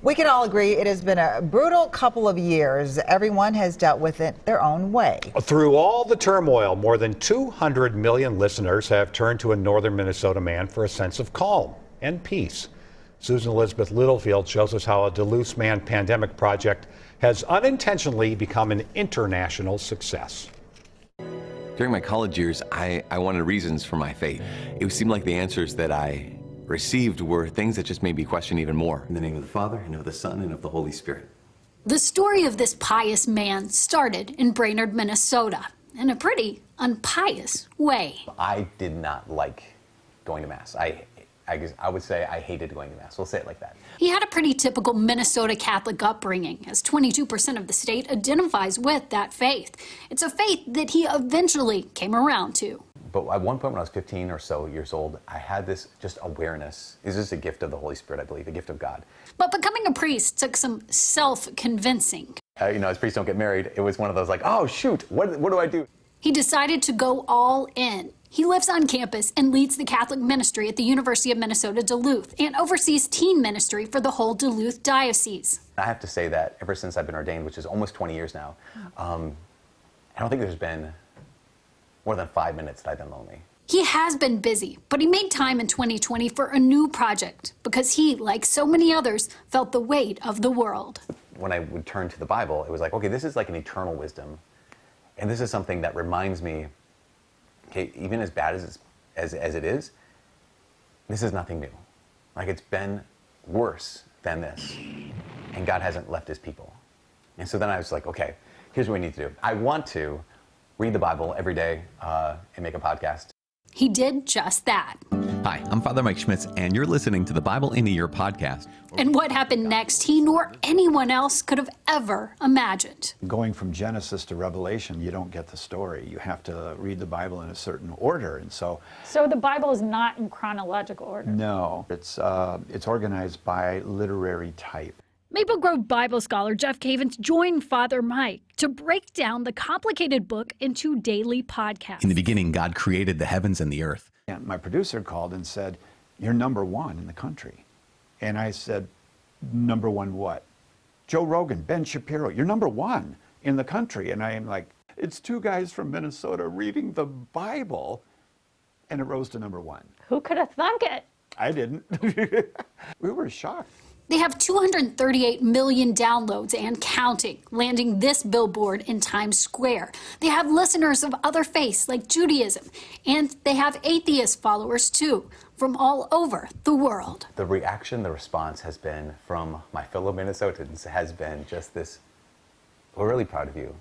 We can all agree it has been a brutal couple of years. Everyone has dealt with it their own way. Through all the turmoil, more than 200 million listeners have turned to a northern Minnesota man for a sense of calm and peace. Susan Elizabeth Littlefield shows us how a Duluth Man pandemic project has unintentionally become an international success. During my college years, I wanted reasons for my faith. It seemed like the answers that I received were things that just made me question even more. In the name of the Father, and of the Son, and of the Holy Spirit. The story of this pious man started in Brainerd, Minnesota, in a pretty unpious way. I did not like going to Mass. I would say I hated going to Mass. We'll say it like that. He had a pretty typical Minnesota Catholic upbringing, as 22% of the state identifies with that faith. It's a faith that he eventually came around to. But at one point when I was 15 or so years old, I had this just awareness. This is a gift of the Holy Spirit, I believe, a gift of God. But becoming a priest took some self-convincing. As priests don't get married, it was one of those like, oh shoot, what do I do? He decided to go all in. He lives on campus and leads the Catholic ministry at the University of Minnesota Duluth and oversees teen ministry for the whole Duluth diocese. I have to say that ever since I've been ordained, which is almost 20 years now, I don't think there's been more than 5 minutes that I've been lonely. He has been busy, but he made time in 2020 for a new project because he, like so many others, felt the weight of the world. When I would turn to the Bible, it was like, okay, this is like an eternal wisdom. And this is something that reminds me, okay, even as bad as it is, this is nothing new. Like, it's been worse than this. And God hasn't left his people. And so then I was like, okay, here's what we need to do. I want to read the Bible every day and make a podcast. He did just that. Hi, I'm Father Mike Schmitz, and you're listening to the Bible in a Year podcast. And what happened next, he nor anyone else could have ever imagined. Going from Genesis to Revelation, you don't get the story. You have to read the Bible in a certain order, and so the Bible is not in chronological order? No, it's organized by literary type. Maple Grove Bible scholar Jeff Cavins joined Father Mike to break down the complicated book into daily podcasts. In the beginning, God created the heavens and the earth. And my producer called and said, "You're number one in the country." And I said, "Number one what?" "Joe Rogan, Ben Shapiro, you're number one in the country." And I am like, it's two guys from Minnesota reading the Bible. And it rose to number one. Who could have thunk it? I didn't. We were shocked. They have 238 million downloads and counting, landing this billboard in Times Square. They have listeners of other faiths like Judaism, and they have atheist followers too, from all over the world. The reaction, the response has been from my fellow Minnesotans has been just this, we're really proud of you.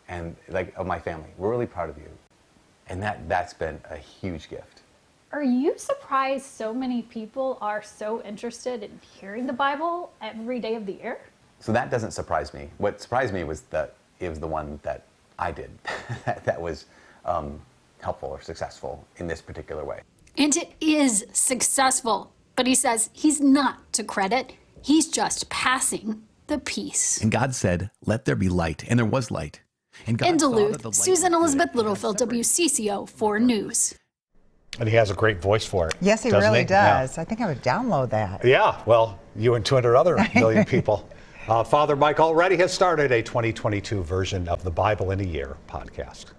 And like of my family, we're really proud of you. And that's been a huge gift. Are you surprised so many people are so interested in hearing the Bible every day of the year? So that doesn't surprise me. What surprised me was that it was the one that I did that was helpful or successful in this particular way. And it is successful, but he says he's not to credit. He's just passing the peace. And God said, "Let there be light," and there was light. And God in saw that Duluth, the light Susan was good. Elizabeth Littlefield, WCCO 4 News. And he has a great voice for it. Yes, he doesn't really Yeah. does. I think I would download that. Yeah, well, you and 200 other million people. Father Mike already has started a 2022 version of the Bible in a Year podcast.